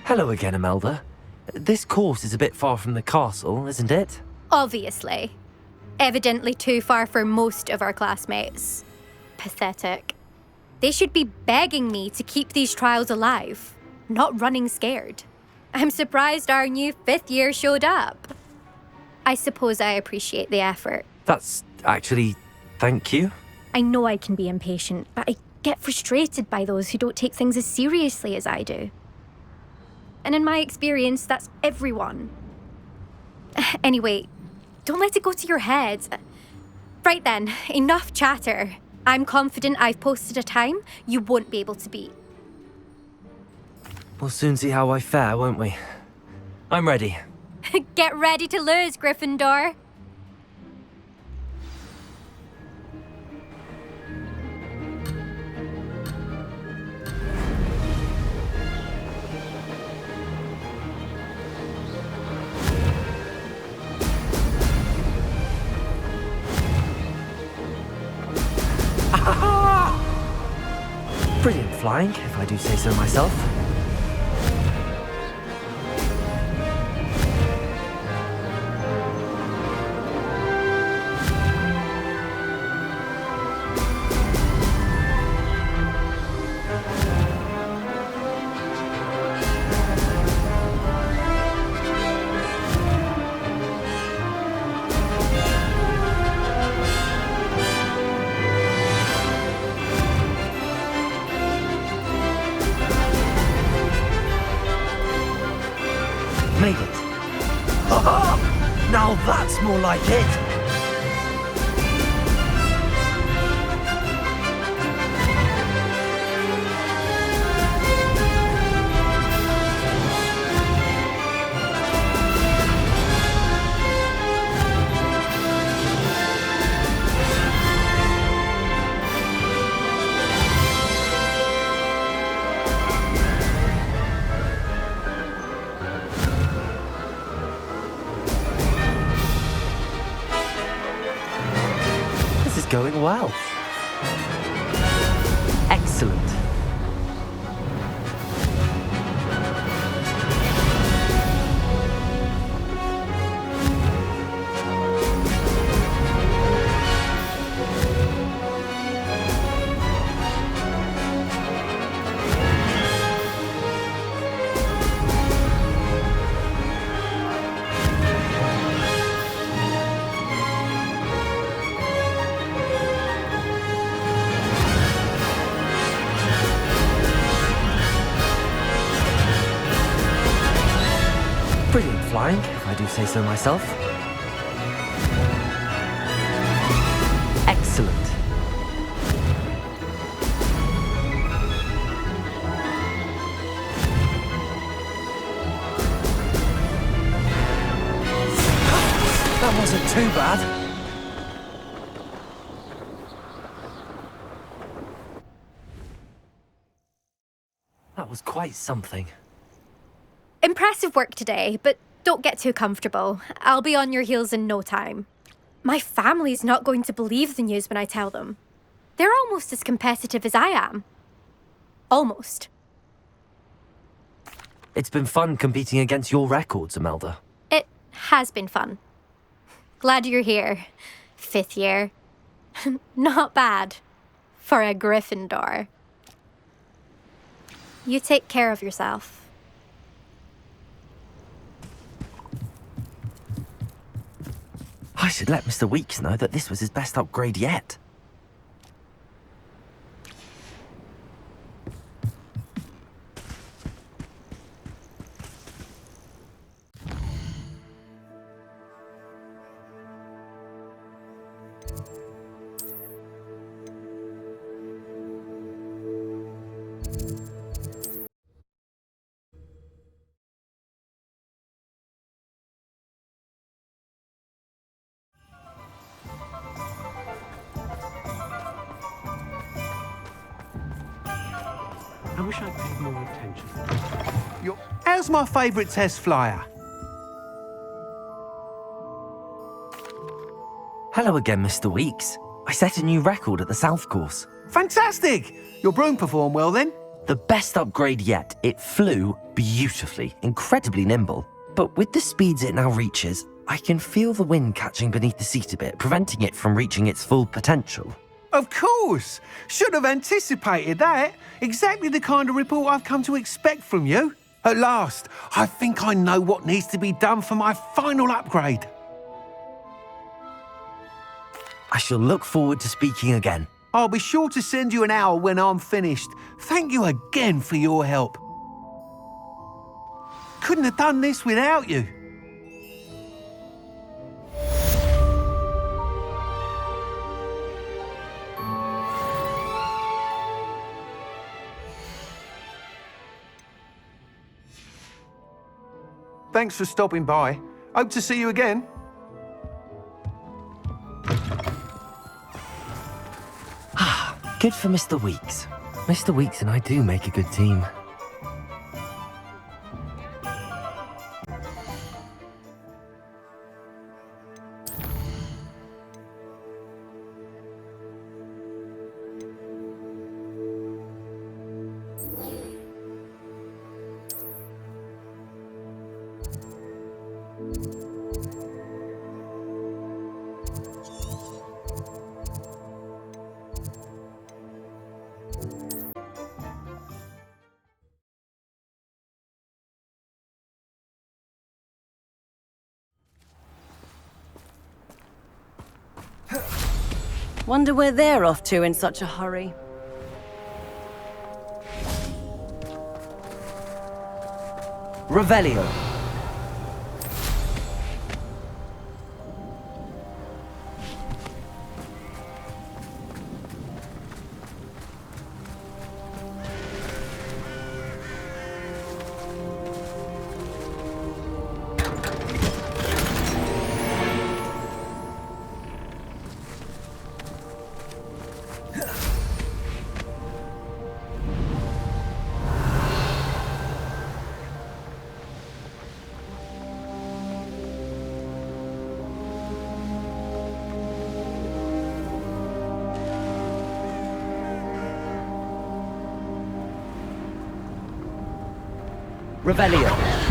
Hello again, Imelda. This course is a bit far from the castle, isn't it? Obviously. Evidently too far for most of our classmates. Pathetic. They should be begging me to keep these trials alive, not running scared. I'm surprised our new 5th year showed up. I suppose I appreciate the effort. That's actually... thank you. I know I can be impatient, but I get frustrated by those who don't take things as seriously as I do. And in my experience, that's everyone. Anyway, don't let it go to your head. Right then, enough chatter. I'm confident I've posted a time you won't be able to beat. We'll soon see how I fare, won't we? I'm ready. Get ready to lose, Gryffindor. Brilliant flying, if I do say so myself. Made it. Now that's more like it. Going well. Excellent. Brilliant flying, if I do say so myself. Excellent. That wasn't too bad. That was quite something. Impressive work today, but don't get too comfortable. I'll be on your heels in no time. My family's not going to believe the news when I tell them. They're almost as competitive as I am. Almost. It's been fun competing against your records, Imelda. It has been fun. Glad you're here. 5th year. Not bad. For a Gryffindor. You take care of yourself. I should let Mr. Weeks know that this was his best upgrade yet. I wish I'd paid more attention. How's my favourite test flyer? Hello again, Mr. Weeks. I set a new record at the South Course. Fantastic! Your broom performed well then? The best upgrade yet. It flew beautifully, incredibly nimble. But with the speeds it now reaches, I can feel the wind catching beneath the seat a bit, preventing it from reaching its full potential. Of course! Should have anticipated that. Exactly the kind of report I've come to expect from you. At last, I think I know what needs to be done for my final upgrade. I shall look forward to speaking again. I'll be sure to send you an hour when I'm finished. Thank you again for your help. Couldn't have done this without you. Thanks for stopping by. Hope to see you again. Good for Mr. Weeks. Mr. Weeks and I do make a good team. Wonder where they're off to in such a hurry. Revelio. Revelio.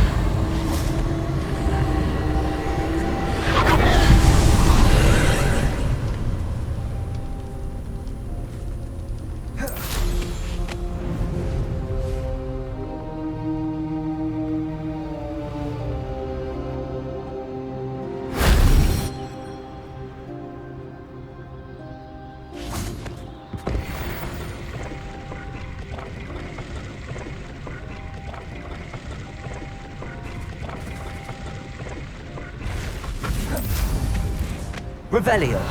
Revelio.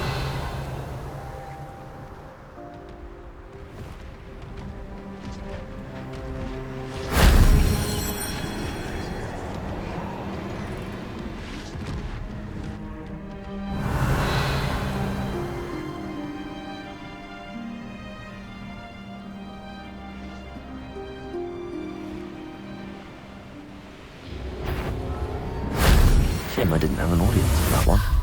Shame I didn't have an audience for that one.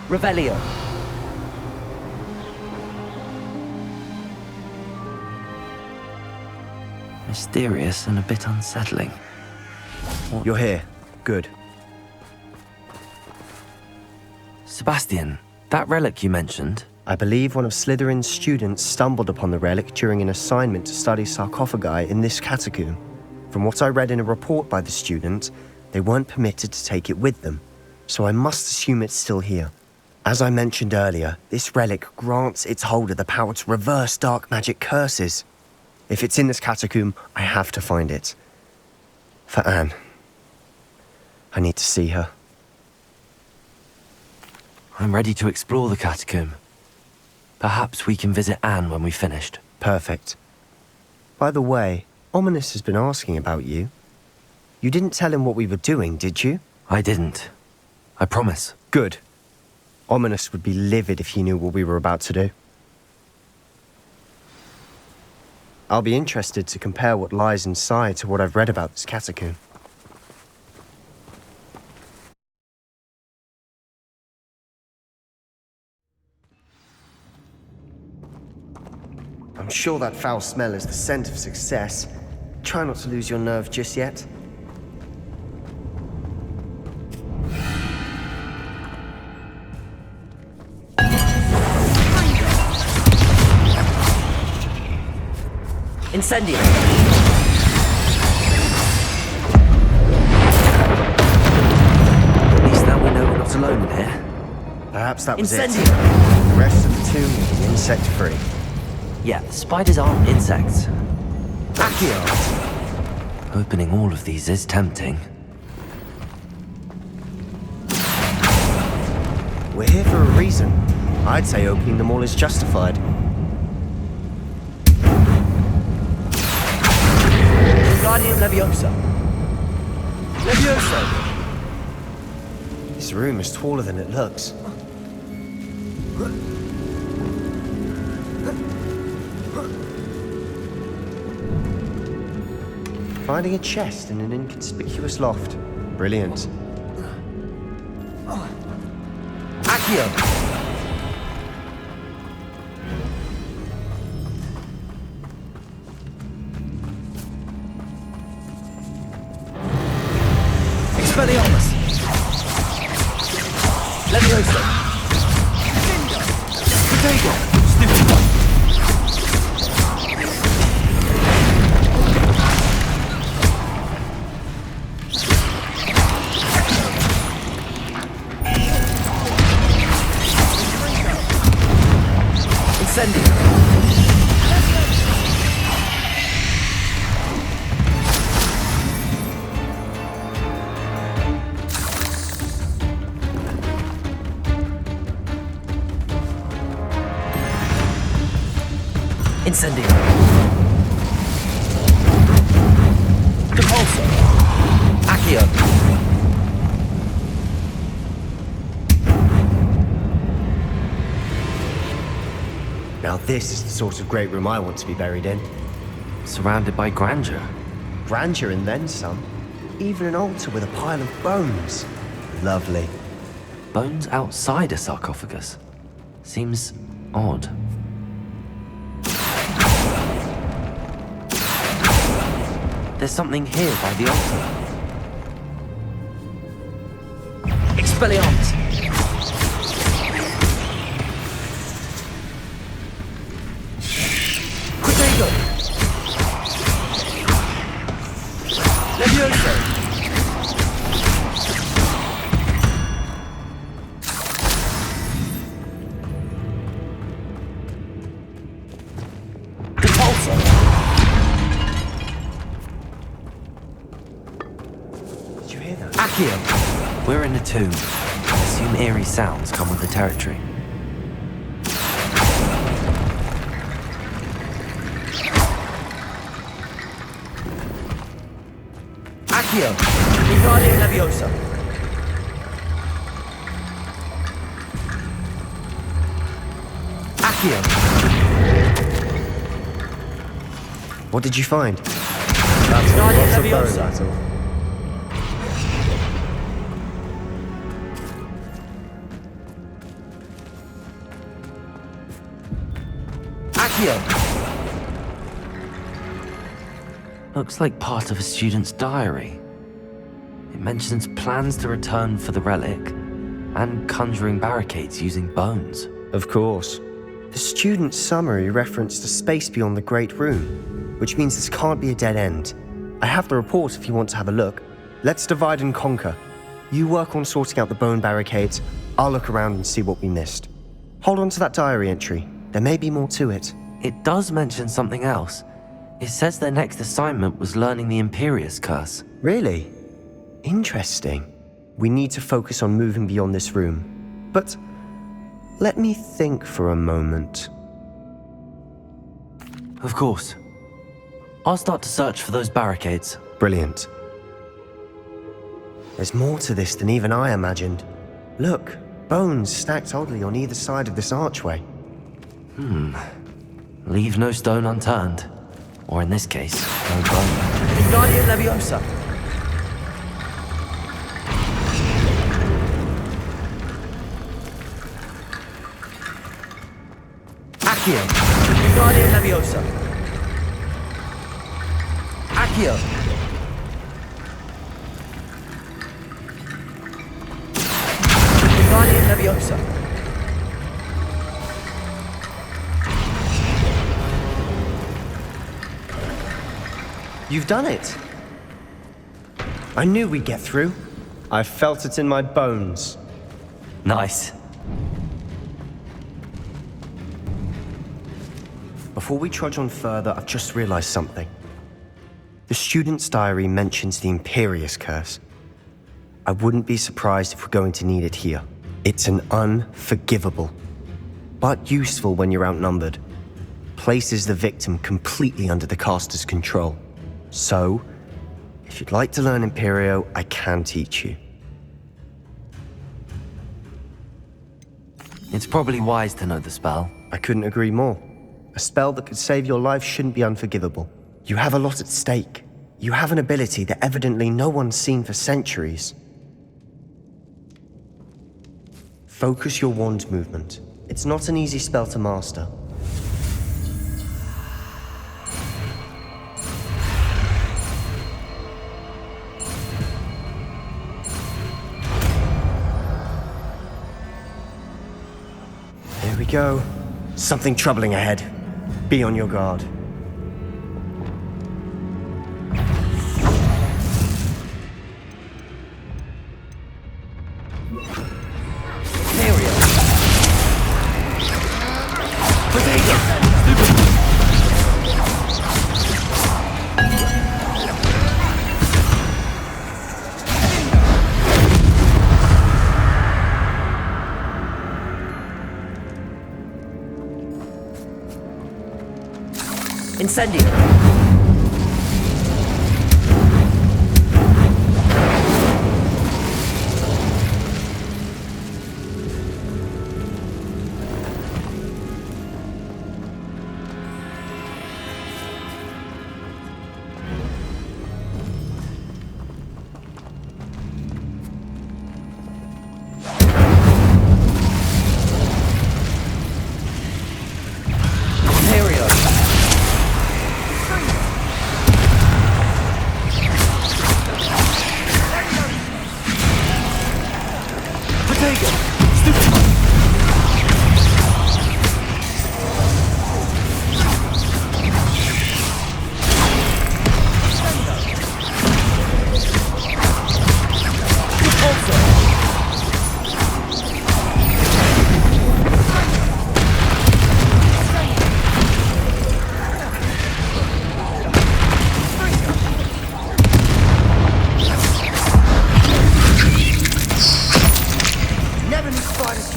Revelio. Mysterious and a bit unsettling. You're here. Good. Sebastian, that relic you mentioned, I believe one of Slytherin's students stumbled upon the relic during an assignment to study sarcophagi in this catacomb. From what I read in a report by the student, they weren't permitted to take it with them, so I must assume it's still here. As I mentioned earlier, this relic grants its holder the power to reverse dark magic curses. If it's in this catacomb, I have to find it. For Anne. I need to see her. I'm ready to explore the catacomb. Perhaps we can visit Anne when we've finished. Perfect. By the way, Ominous has been asking about you. You didn't tell him what we were doing, did you? I didn't. I promise. Good. Ominous would be livid if he knew what we were about to do. I'll be interested to compare what lies inside to what I've read about this catacomb. I'm sure that foul smell is the scent of success. Try not to lose your nerve just yet. Incendio! At least now we know we're not alone in here. Perhaps that was Incendio! it. The rest of the tomb will be insect-free. Yeah, spiders aren't insects. Accio! Opening all of these is tempting. We're here for a reason. I'd say opening them all is justified. Guardian Leviosa. Leviosa! This room is taller than it looks. Finding a chest in an inconspicuous loft. Brilliant. Accio! Expelliarmus! Leviosa! Potato! Stupid! Incendio! Incendio! Depulso! Accio! Now this is the sort of great room I want to be buried in. Surrounded by grandeur. Grandeur and then some. Even an altar with a pile of bones. Lovely. Bones outside a sarcophagus. Seems odd. There's something here by the altar. Expelliarmus! Protego! Levioso! Accio! We're in a tomb. I assume eerie sounds come with the territory. Accio! Guardian Leviosa! Accio! What did you find? Guardian Leviosa! Looks like part of a student's diary. It mentions plans to return for the relic and conjuring barricades using bones. Of course. The student's summary referenced a space beyond the Great Room, which means this can't be a dead end. I have the report if you want to have a look. Let's divide and conquer. You work on sorting out the bone barricades. I'll look around and see what we missed. Hold on to that diary entry. There may be more to it. It does mention something else. It says their next assignment was learning the Imperius Curse. Really? Interesting. We need to focus on moving beyond this room. But let me think for a moment. Of course. I'll start to search for those barricades. Brilliant. There's more to this than even I imagined. Look, Bones stacked oddly on either side of this archway. Leave no stone unturned. Or in this case, no bone. Wingardium Leviosa. Accio! Wingardium Leviosa. Accio! Wingardium Leviosa. You've done it. I knew we'd get through. I felt it in my bones. Nice. Before we trudge on further, I've just realized something. The student's diary mentions the Imperious Curse. I wouldn't be surprised if we're going to need it here. It's an unforgivable, but useful when you're outnumbered. Places the victim completely under the caster's control. So, if you'd like to learn Imperio, I can teach you. It's probably wise to know the spell. I couldn't agree more. A spell that could save your life shouldn't be unforgivable. You have a lot at stake. You have an ability that evidently no one's seen for centuries. Focus your wand movement. It's not an easy spell to master. Here we go. Something troubling ahead. Be on your guard. Incendio.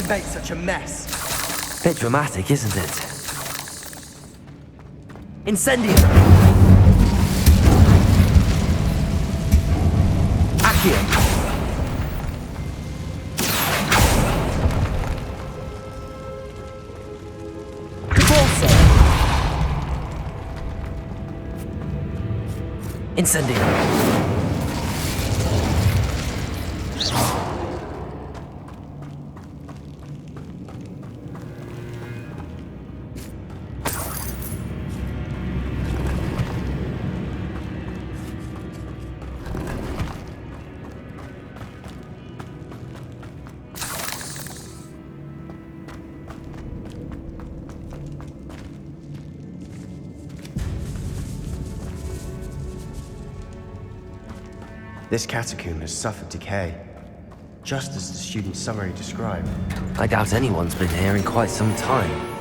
Make such a mess. Bit dramatic, isn't it? Incendio. Accio! Incendio. This catacomb has suffered decay, just as the student's summary described. I doubt anyone's been here in quite some time.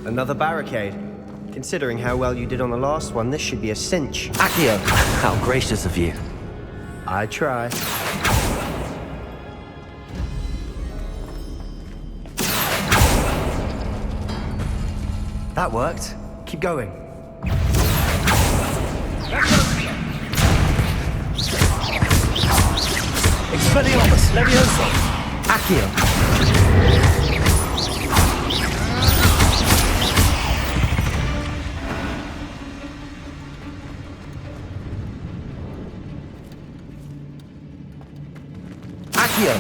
Another barricade. Considering how well you did on the last one, this should be a cinch. Accio, how gracious of you. I try. That worked. Keep going. Expelliarmus, Leviosa. Accio. Accio.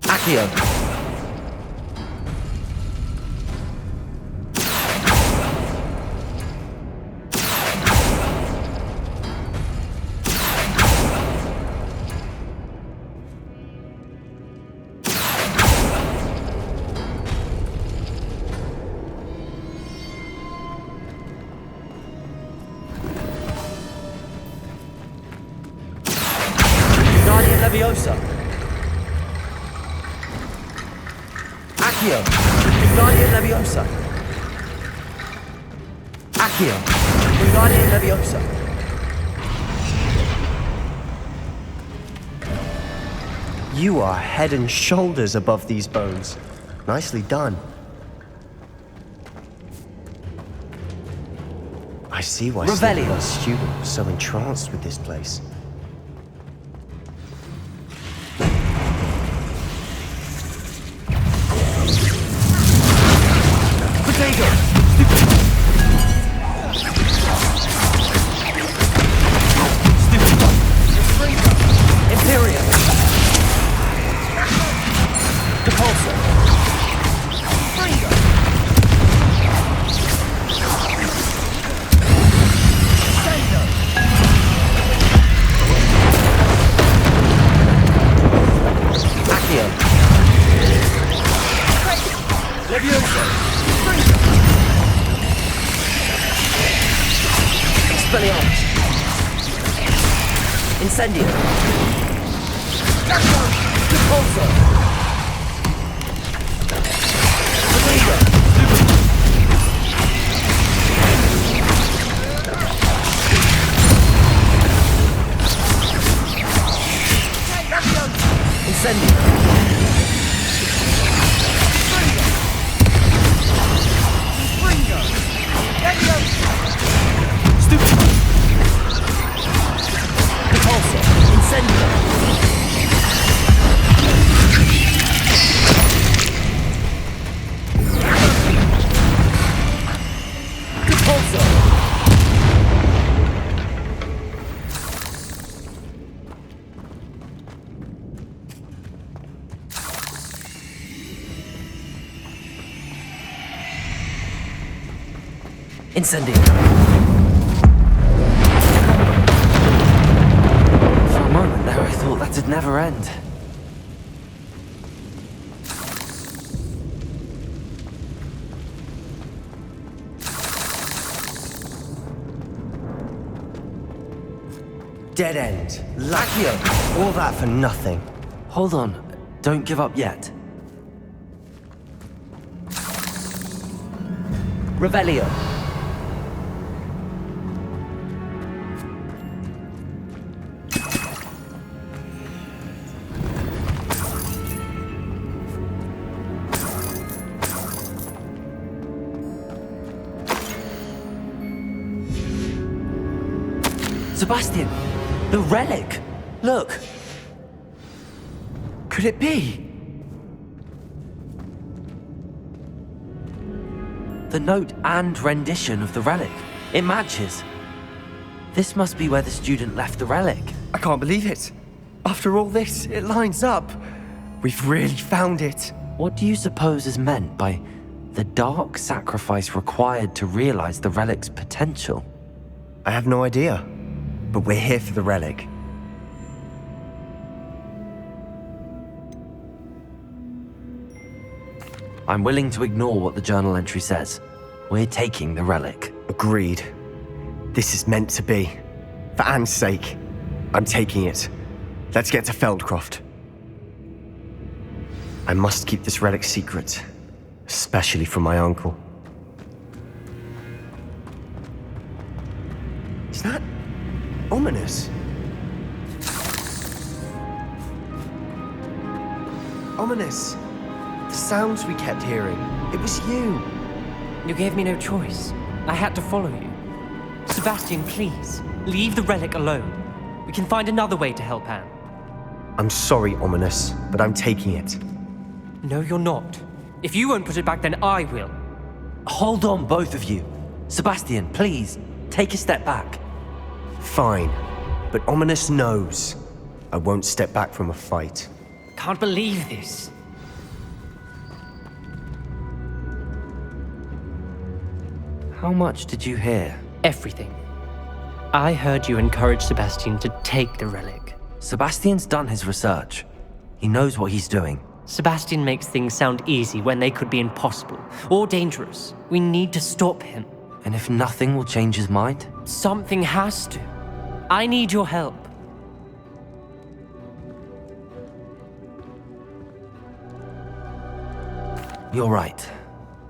Accio. Guardian Leviosa. Accio. Guardian Leviosa. Accio. Guardian Leviosa. You are head and shoulders above these bones. Nicely done. I see why Revelio. the student was so entranced with this place. Imperium. Depulso. Accio. Leviosa. Expelliarmus. Incendio. Depulso. Incendio. Depulso. Incendio. Depulso. Incendio. For a moment there, I thought that'd never end. Dead end. Accio. All that for nothing. Hold on. Don't give up yet. Revelio. Sebastian, the relic. Look. Could it be? The note and rendition of the relic. It matches. This must be where the student left the relic. I can't believe it. After all this, it lines up. We've really found it. What do you suppose is meant by The dark sacrifice required to realize the relic's potential. I have no idea, but we're here for the relic. I'm willing to ignore what the journal entry says. We're taking the relic. Agreed. This is meant to be. For Anne's sake, I'm taking it. Let's get to Feldcroft. I must keep this relic secret, especially from my uncle. Is that ominous? Ominous. The sounds we kept hearing. It was you. You gave me no choice. I had to follow you. Sebastian, please, leave the relic alone. We can find another way to help Anne. I'm sorry, Ominous, but I'm taking it. No, you're not. If you won't put it back, then I will. Hold on, both of you. Sebastian, please, take a step back. Fine, but Ominous knows I won't step back from a fight. Can't believe this. How much did you hear? Everything. I heard you encourage Sebastian to take the relic. Sebastian's done his research. He knows what he's doing. Sebastian makes things sound easy when they could be impossible or dangerous. We need to stop him. And if nothing will change his mind? Something has to. I need your help. You're right.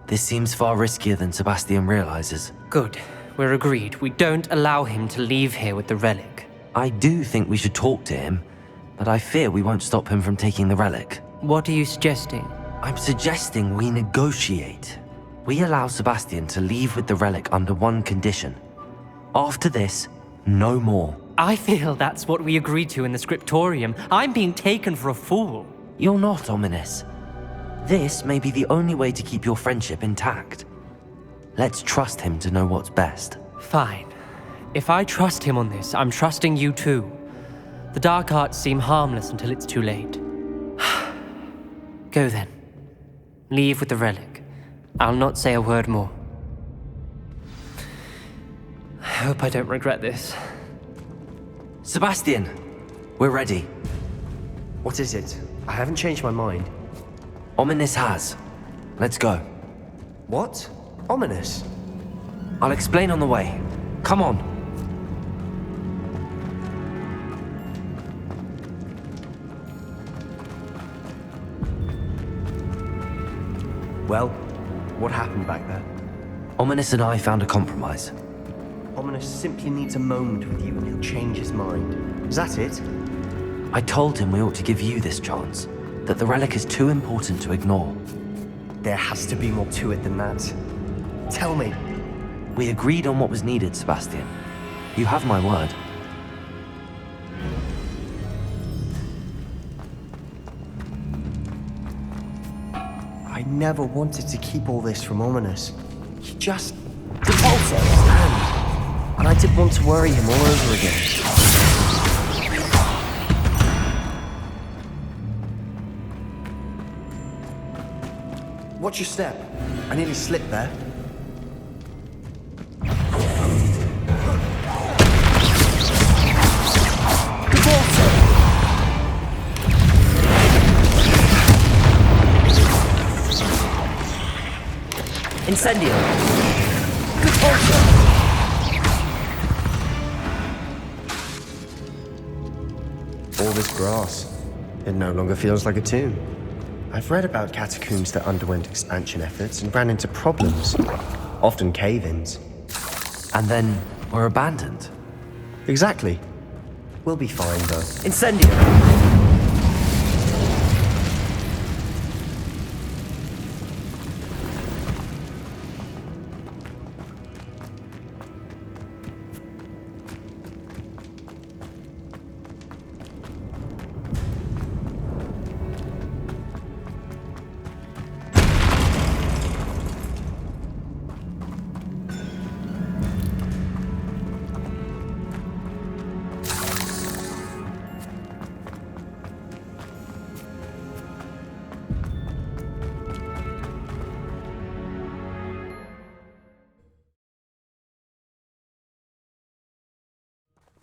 This seems far riskier than Sebastian realizes. Good. We're agreed. We don't allow him to leave here with the relic. I do think we should talk to him, but I fear we won't stop him from taking the relic. What are you suggesting? I'm suggesting we negotiate. We allow Sebastian to leave with the relic under one condition. After this, no more. I feel that's what we agreed to in the scriptorium. I'm being taken for a fool. You're not, Ominous. This may be the only way to keep your friendship intact. Let's trust him to know what's best. Fine. If I trust him on this, I'm trusting you too. The dark arts seem harmless until it's too late. Go then. Leave with the relic. I'll not say a word more. I hope I don't regret this. Sebastian, we're ready. What is it? I haven't changed my mind. Ominous has. Let's go. What? Ominous? I'll explain on the way. Come on. Well, what happened back there? Ominous and I found a compromise. Ominous simply needs a moment with you and he'll change his mind. Is that it? I told him we ought to give you this chance, that the relic is too important to ignore. There has to be more to it than that. Tell me. We agreed on what was needed, Sebastian. You have my word. I never wanted to keep all this from Ominous. He just didn't understand. And I didn't want to worry him all over again. Watch your step. I nearly slipped there. Incendio! All this grass. It no longer feels like a tomb. I've read about catacombs that underwent expansion efforts and ran into problems, often cave-ins. And then were abandoned. Exactly. We'll be fine, though. Incendio!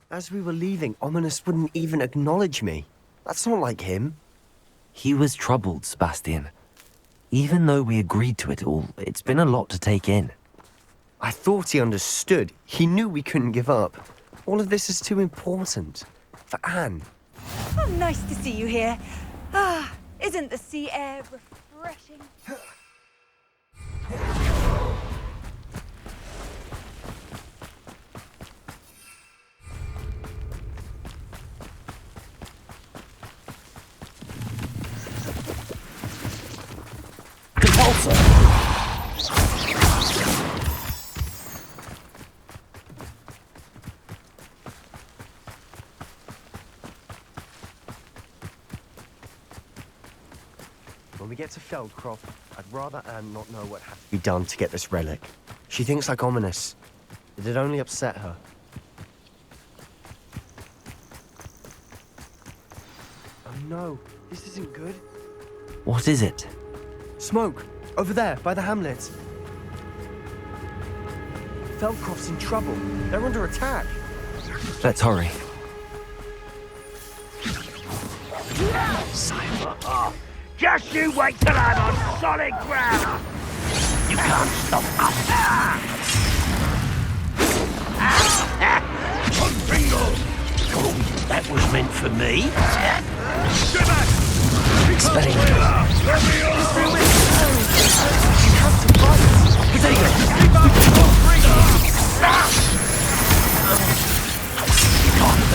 As we were leaving, Ominous wouldn't even acknowledge me. That's not like him. He was troubled, Sebastian. Even though we agreed to it all, it's been a lot to take in. I thought he understood. He knew we couldn't give up. All of this is too important. For Anne. Oh, nice to see you here. Ah, isn't the sea air refreshing? When we get to Feldcroft, I'd rather Anne not know what had to be done to get this relic. She thinks like Ominous. It'd only upset her. Oh no, this isn't good. What is it? Smoke! Over there, by the hamlet. Feldcroft's in trouble. They're under attack. Let's hurry. Just you wait till I'm on solid ground! You can't stop us! Oh, that was meant for me? Expelling.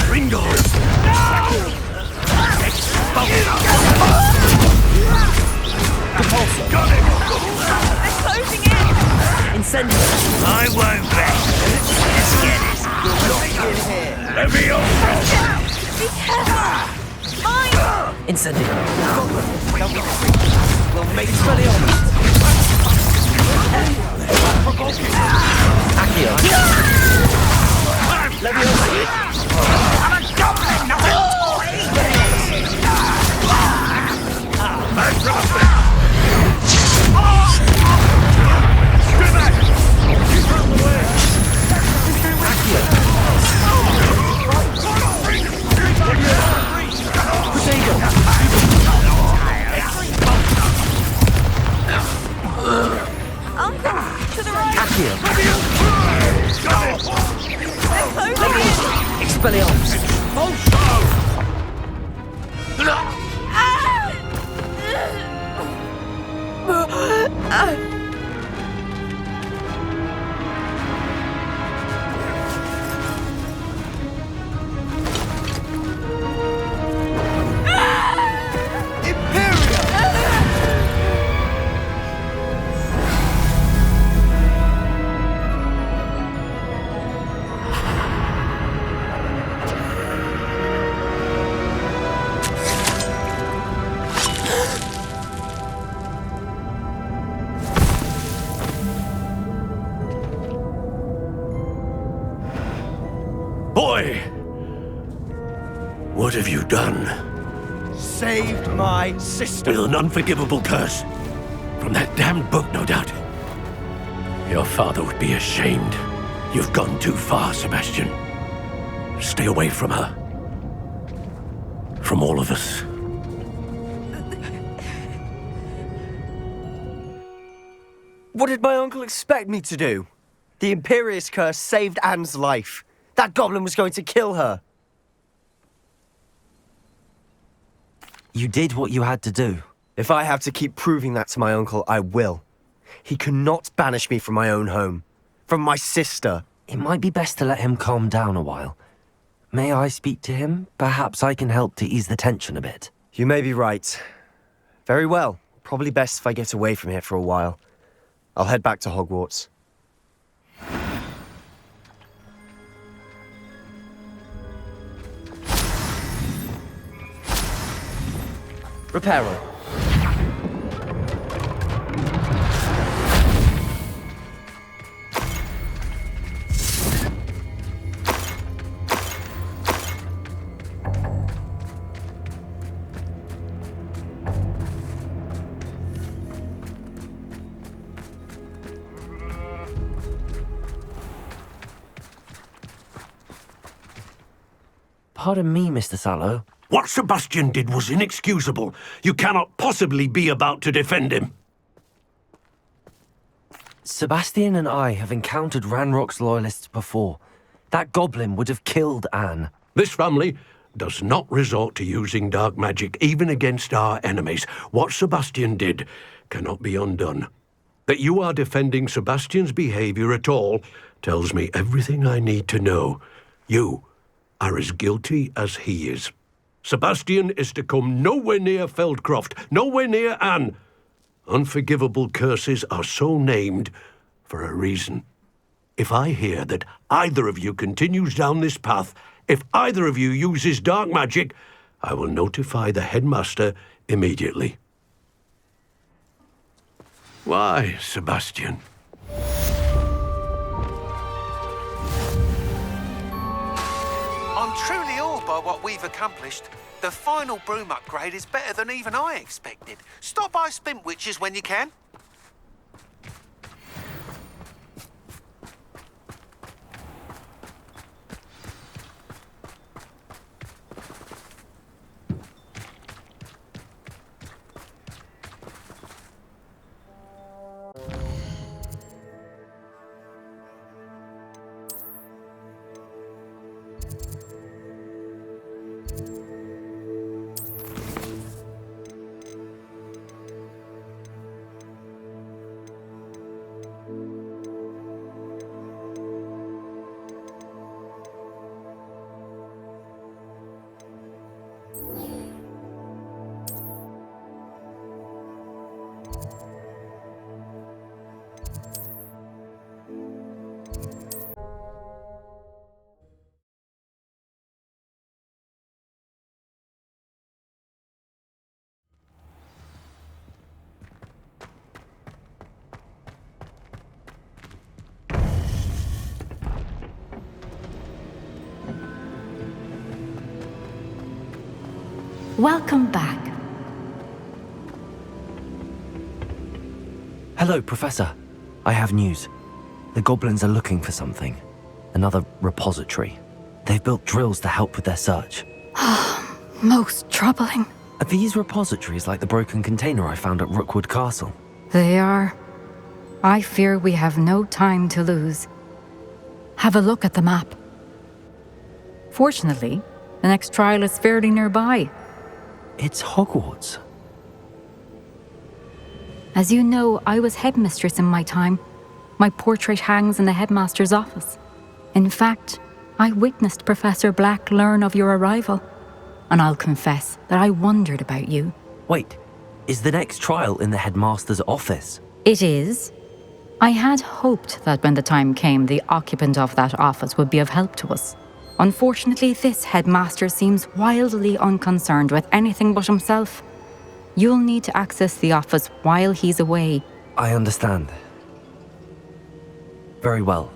Pringles! No! They're closing in! Incendio. I won't bet. Let's get it. Let me off! Be careful! Mine! Incendio. We'll make Expelliarmus. Accio. I'm a goblin, not a toy! Uncle, to the right! Accio. They're closing in! Expelliarmus. Boy! What have you done? Saved my sister. With an unforgivable curse. From that damned book, no doubt. Your father would be ashamed. You've gone too far, Sebastian. Stay away from her. From all of us. What did my uncle expect me to do? The Imperious curse saved Anne's life. That goblin was going to kill her. You did what you had to do. If I have to keep proving that to my uncle, I will. He cannot banish me from my own home. From my sister. It might be best to let him calm down a while. May I speak to him? Perhaps I can help to ease the tension a bit. You may be right. Very well. Probably best if I get away from here for a while. I'll head back to Hogwarts. Reparo. Pardon me, Mr. Sallow. What Sebastian did was inexcusable. You cannot possibly be about to defend him. Sebastian and I have encountered Ranrock's loyalists before. That goblin would have killed Anne. This family does not resort to using dark magic even against our enemies. What Sebastian did cannot be undone. That you are defending Sebastian's behavior at all tells me everything I need to know. You are as guilty as he is. Sebastian is to come nowhere near Feldcroft, nowhere near Anne. Unforgivable curses are so named for a reason. If I hear that either of you continues down this path, if either of you uses dark magic, I will notify the headmaster immediately. Why, Sebastian? I'm truly awed by what we've accomplished. The final broom upgrade is better than even I expected. Stop by Spintwitches when you can. Welcome back. Hello, Professor. I have news. The goblins are looking for something. Another repository. They've built drills to help with their search. Most troubling. Are these repositories like the broken container I found at Rookwood Castle? They are. I fear we have no time to lose. Have a look at the map. Fortunately, the next trial is fairly nearby. It's Hogwarts. As you know, I was headmistress in my time. My portrait hangs in the headmaster's office. In fact, I witnessed Professor Black learn of your arrival. And I'll confess that I wondered about you. Wait, is the next trial in the headmaster's office? It is. I had hoped that when the time came, the occupant of that office would be of help to us. Unfortunately, this headmaster seems wildly unconcerned with anything but himself. You'll need to access the office while he's away. I understand. Very well.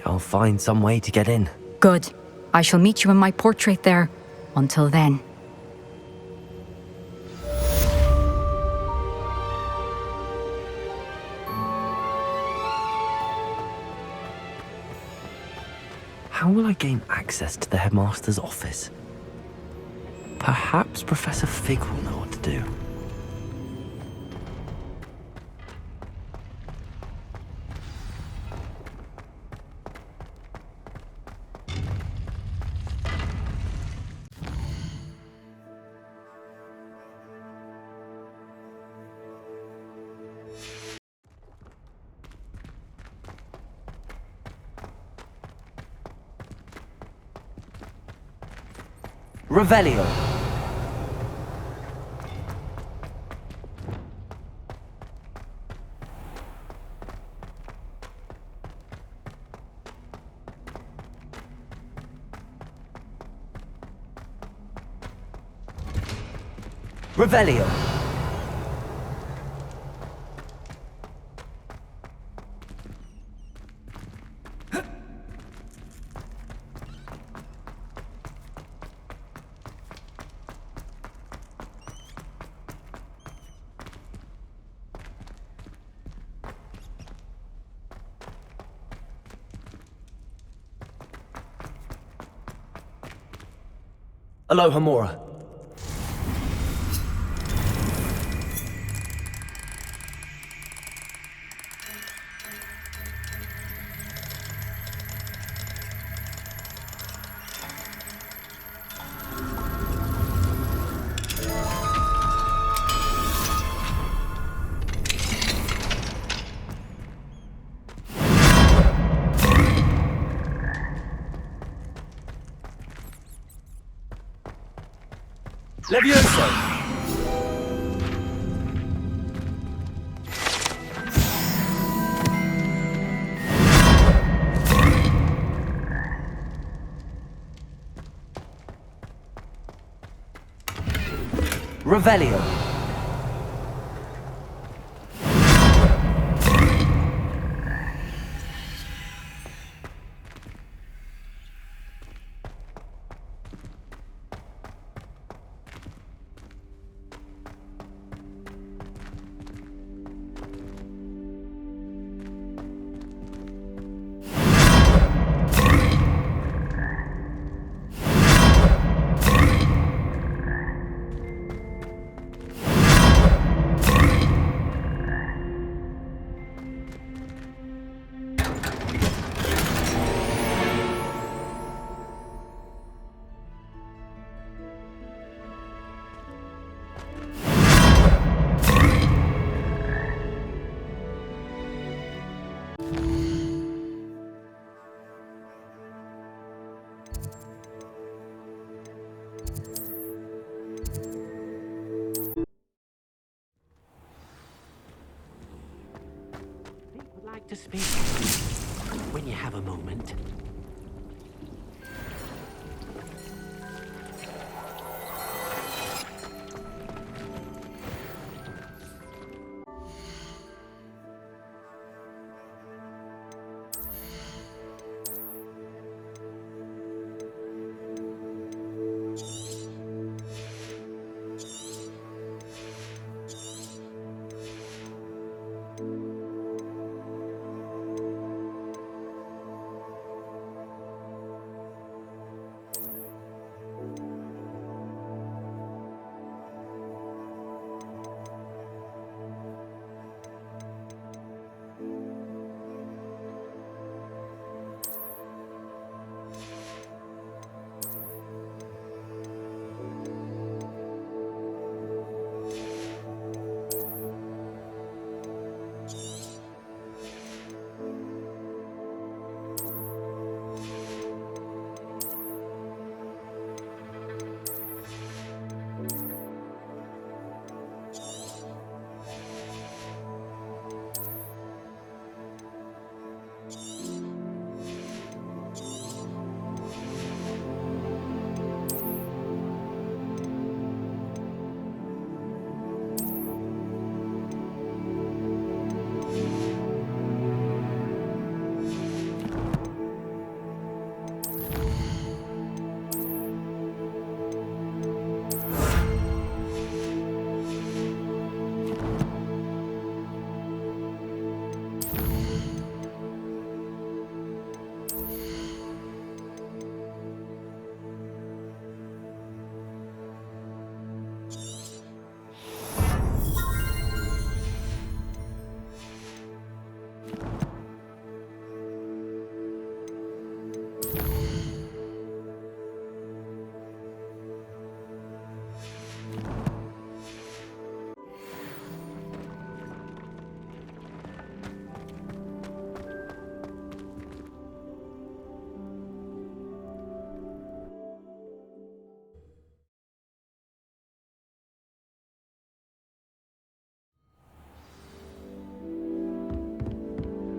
I'll find some way to get in. Good. I shall meet you in my portrait there. Until then. How will I gain access to the headmaster's office? Perhaps Professor Fig will know what to do. Revelio. Revelio. Aloha Mora. Levioso! Revelio. To speak when you have a moment.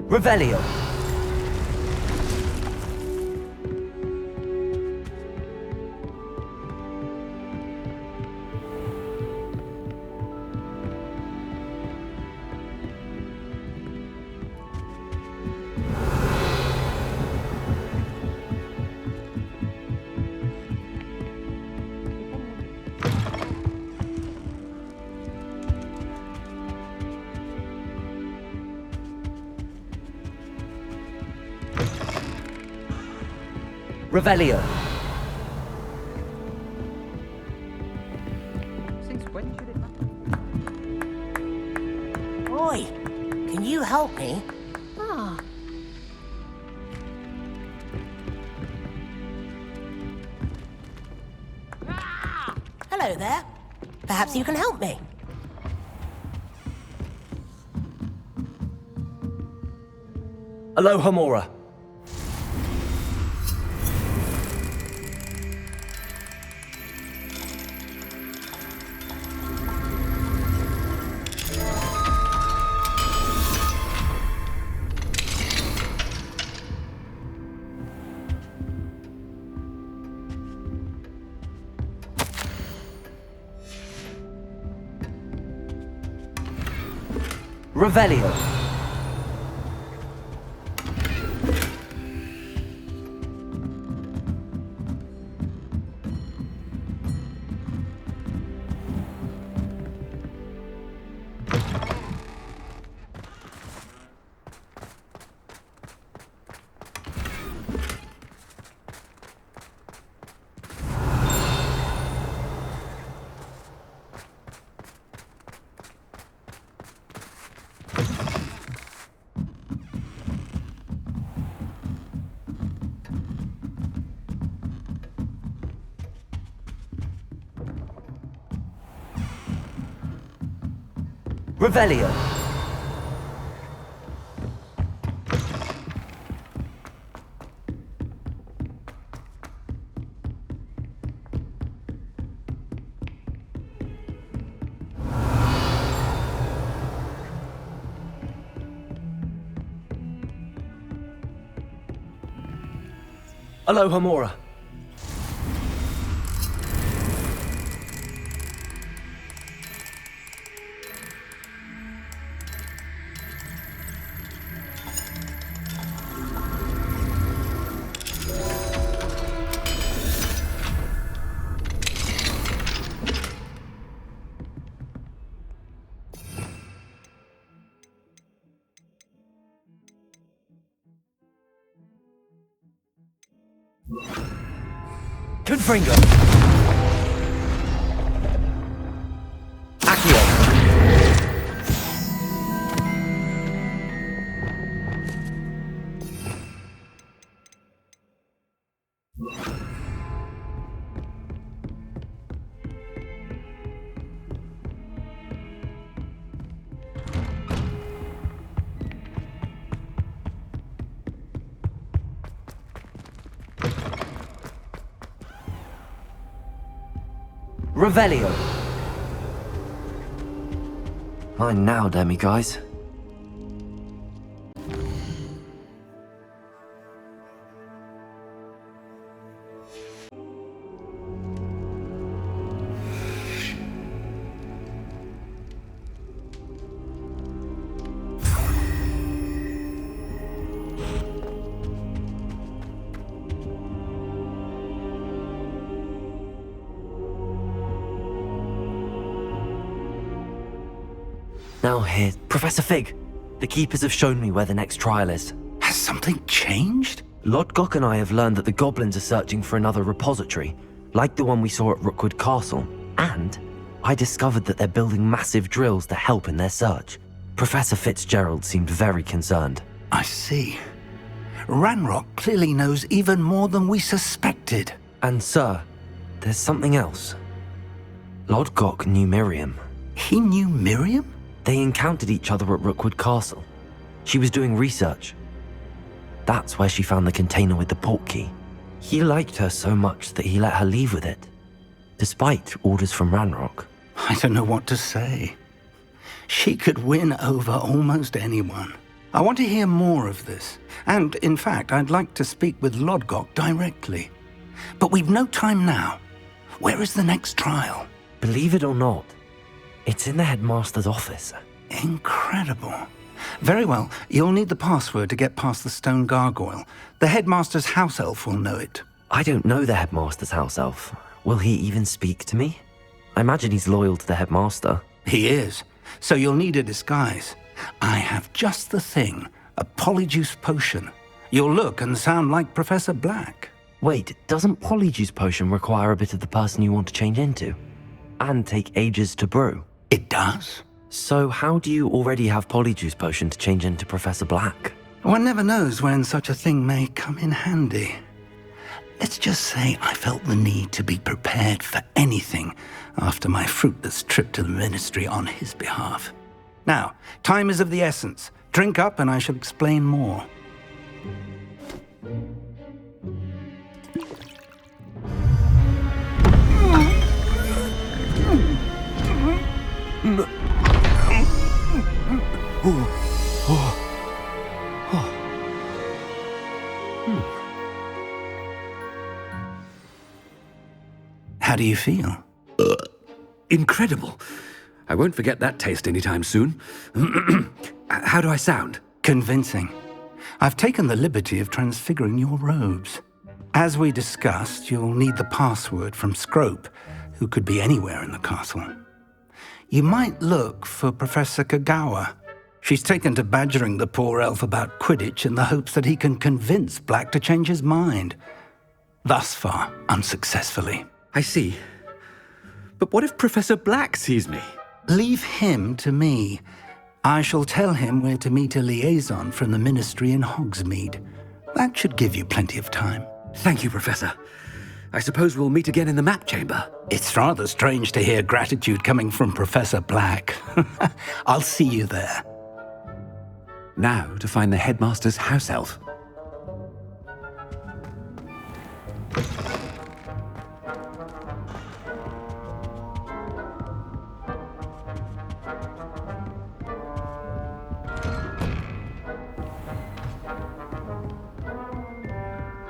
Revelio. Revelio. help me? Ah. Hello there. Perhaps you can help me. Aloha, Mora. Revelio. Revelio. Aloha, Mora. Confringo. Accio. Revelio. Mine now, Demi guys. Now here, Professor Fig. The Keepers have shown me where the next trial is. Has something changed? Lodgok and I have learned that the goblins are searching for another repository, like the one we saw at Rookwood Castle. And I discovered that they're building massive drills to help in their search. Professor Fitzgerald seemed very concerned. I see. Ranrock clearly knows even more than we suspected. And sir, there's something else. Lodgok knew Miriam. He knew Miriam? They encountered each other at Rookwood Castle. She was doing research. That's where she found the container with the portkey. He liked her so much that he let her leave with it, despite orders from Ranrock. I don't know what to say. She could win over almost anyone. I want to hear more of this. And, in fact, I'd like to speak with Lodgok directly. But we've no time now. Where is the next trial? Believe it or not, it's in the headmaster's office. Incredible. Very well, you'll need the password to get past the stone gargoyle. The headmaster's house elf will know it. I don't know the headmaster's house elf. Will he even speak to me? I imagine he's loyal to the headmaster. He is. So you'll need a disguise. I have just the thing, a polyjuice potion. You'll look and sound like Professor Black. Wait, doesn't polyjuice potion require a bit of the person you want to change into? And take ages to brew? It does. So how do you already have Polyjuice Potion to change into Professor Black? One never knows when such a thing may come in handy. Let's just say I felt the need to be prepared for anything after my fruitless trip to the Ministry on his behalf. Now, time is of the essence. Drink up and I shall explain more. How do you feel? Incredible. I won't forget that taste anytime soon. How do I sound? Convincing. I've taken the liberty of transfiguring your robes. As we discussed, you'll need the password from Scrope, who could be anywhere in the castle. You might look for Professor Kagawa. She's taken to badgering the poor elf about Quidditch in the hopes that he can convince Black to change his mind. Thus far, unsuccessfully. I see. But what if Professor Black sees me? Leave him to me. I shall tell him where to meet a liaison from the Ministry in Hogsmeade. That should give you plenty of time. Thank you, Professor. I suppose we'll meet again in the map chamber. It's rather strange to hear gratitude coming from Professor Black. I'll see you there. Now to find the headmaster's house elf.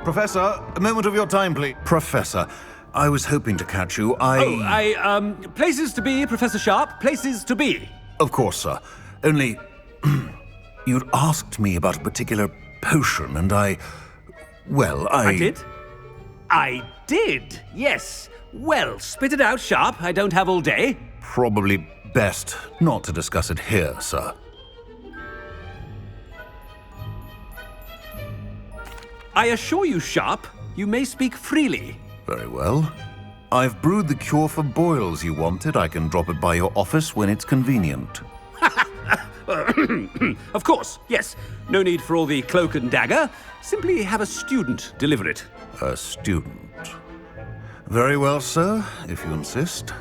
Professor, a moment of your time, please. Professor, I was hoping to catch you. Places to be, Professor Sharp. Places to be. Of course, sir. Only, you'd asked me about a particular potion, and I did? I did, yes. Well, spit it out, Sharp. I don't have all day. Probably best not to discuss it here, sir. I assure you, Sharp, you may speak freely. Very well. I've brewed the cure for boils you wanted. I can drop it by your office when it's convenient. Of course, yes. No need for all the cloak and dagger. Simply have a student deliver it. A student? Very well, sir, if you insist.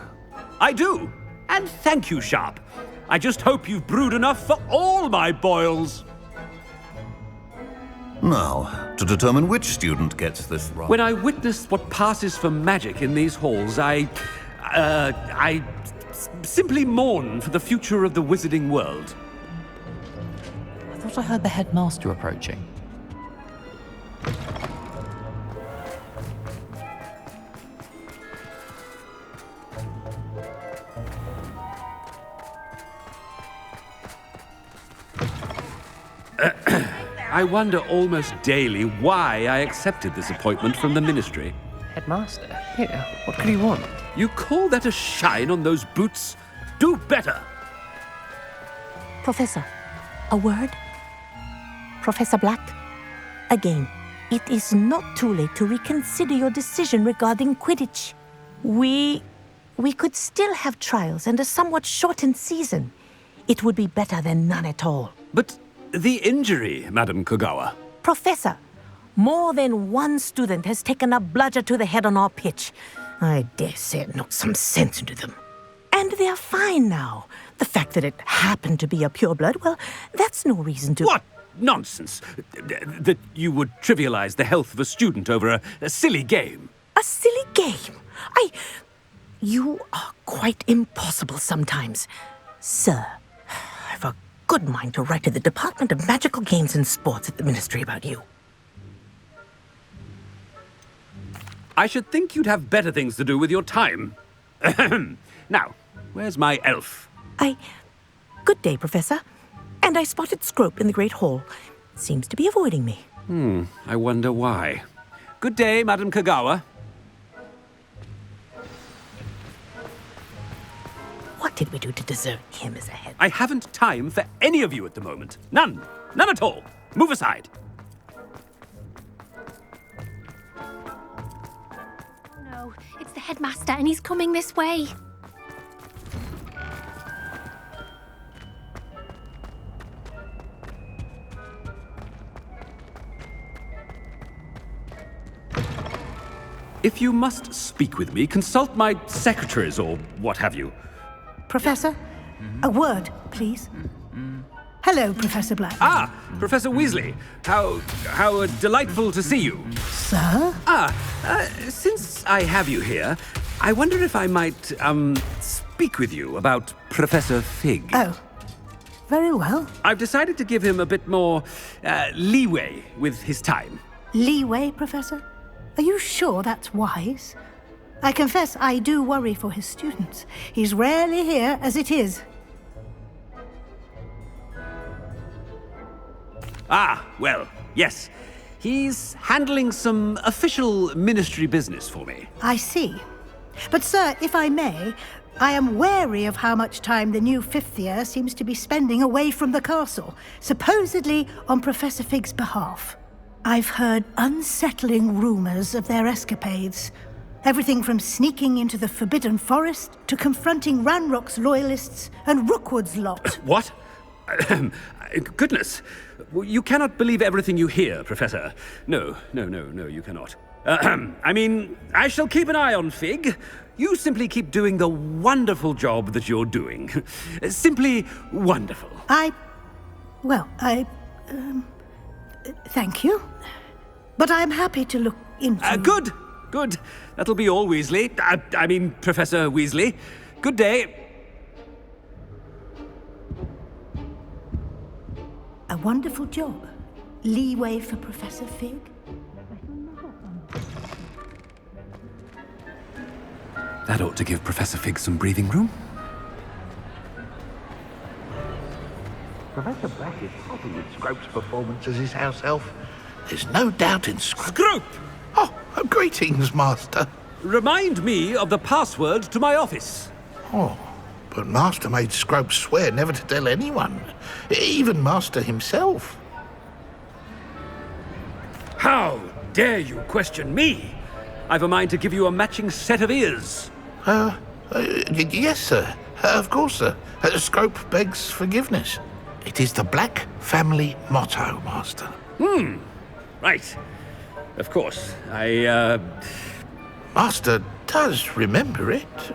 I do. And thank you, Sharp. I just hope you've brewed enough for all my boils. Now, to determine which student gets this wrong. When I witness what passes for magic in these halls, I simply mourn for the future of the wizarding world. I thought I heard the headmaster approaching. I wonder almost daily why I accepted this appointment from the Ministry. Headmaster? Here, what could he want? You call that a shine on those boots? Do better! Professor, a word? Professor Black? Again, it is not too late to reconsider your decision regarding Quidditch. We could still have trials and a somewhat shortened season. It would be better than none at all. But the injury, Madam Kagawa. Professor, more than one student has taken a bludger to the head on our pitch. I dare say it knocked some sense into them. And they're fine now. The fact that it happened to be a pureblood, well, that's no reason to... What nonsense! That you would trivialize the health of a student over a silly game. A silly game? You are quite impossible sometimes. Sir, I've a good mind to write to the Department of Magical Games and Sports at the Ministry about you. I should think you'd have better things to do with your time. Now, where's my elf? Good day, Professor. And I spotted Scrope in the Great Hall. Seems to be avoiding me. I wonder why. Good day, Madam Kagawa. What did we do to deserve him as a head? I haven't time for any of you at the moment. None. None at all. Move aside. No, it's the headmaster and he's coming this way. If you must speak with me, consult my secretaries or what have you. Professor, a word, please. Hello, Professor Black. Ah, Professor Weasley. How delightful to see you. Sir? Since I have you here, I wonder if I might, speak with you about Professor Fig. Oh, very well. I've decided to give him a bit more, leeway with his time. Leeway, Professor? Are you sure that's wise? I confess I do worry for his students. He's rarely here as it is. Ah, well, yes. He's handling some official ministry business for me. I see. But, sir, if I may, I am wary of how much time the new fifth year seems to be spending away from the castle, supposedly on Professor Fig's behalf. I've heard unsettling rumors of their escapades. Everything from sneaking into the Forbidden Forest to confronting Ranrock's loyalists and Rookwood's lot. What? Goodness. You cannot believe everything you hear, Professor. No, you cannot. I mean, I shall keep an eye on Fig. You simply keep doing the wonderful job that you're doing. Simply wonderful. Thank you. But I'm happy to look into... Good. That'll be all, Weasley. I mean, Professor Weasley. Good day. A wonderful job. Leeway for Professor Fig. That ought to give Professor Fig some breathing room. Professor Black is happy with Scrope's performance as his house elf. There's no doubt in Scrope! Oh, greetings, Master. Remind me of the password to my office. Oh, but Master made Scrope swear never to tell anyone, even Master himself. How dare you question me? I've a mind to give you a matching set of ears. Yes, sir. Of course, sir. Scrope begs forgiveness. It is the Black family motto, Master. Right. Of course. Master does remember it.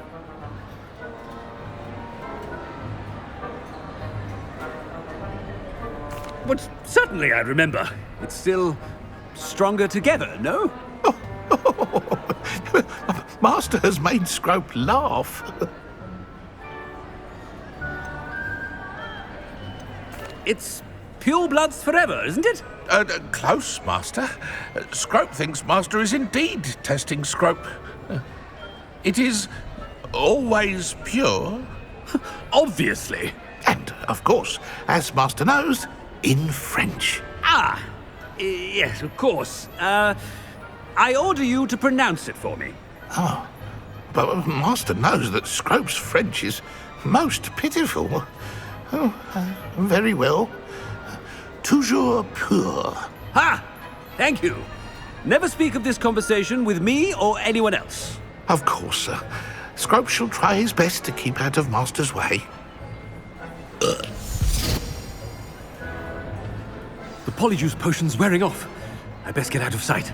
But certainly I remember. It's still stronger together, no? Master has made Scrope laugh. It's pure bloods forever, isn't it? Close, Master. Scrope thinks Master is indeed testing Scrope. It is always pure. Obviously. And, of course, as Master knows, in French. Yes, of course. I order you to pronounce it for me. Oh, but Master knows that Scrope's French is most pitiful. Oh, very well. Toujours pur. Ha! Thank you. Never speak of this conversation with me or anyone else. Of course, sir. Scrope shall try his best to keep out of Master's way. The polyjuice potion's wearing off. I best get out of sight.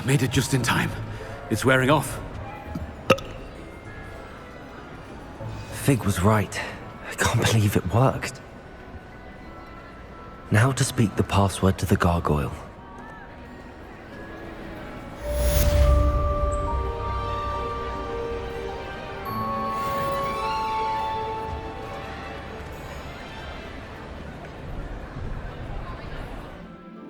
Made it just in time. It's wearing off. Fig was right. I can't believe it worked. Now to speak the password to the gargoyle.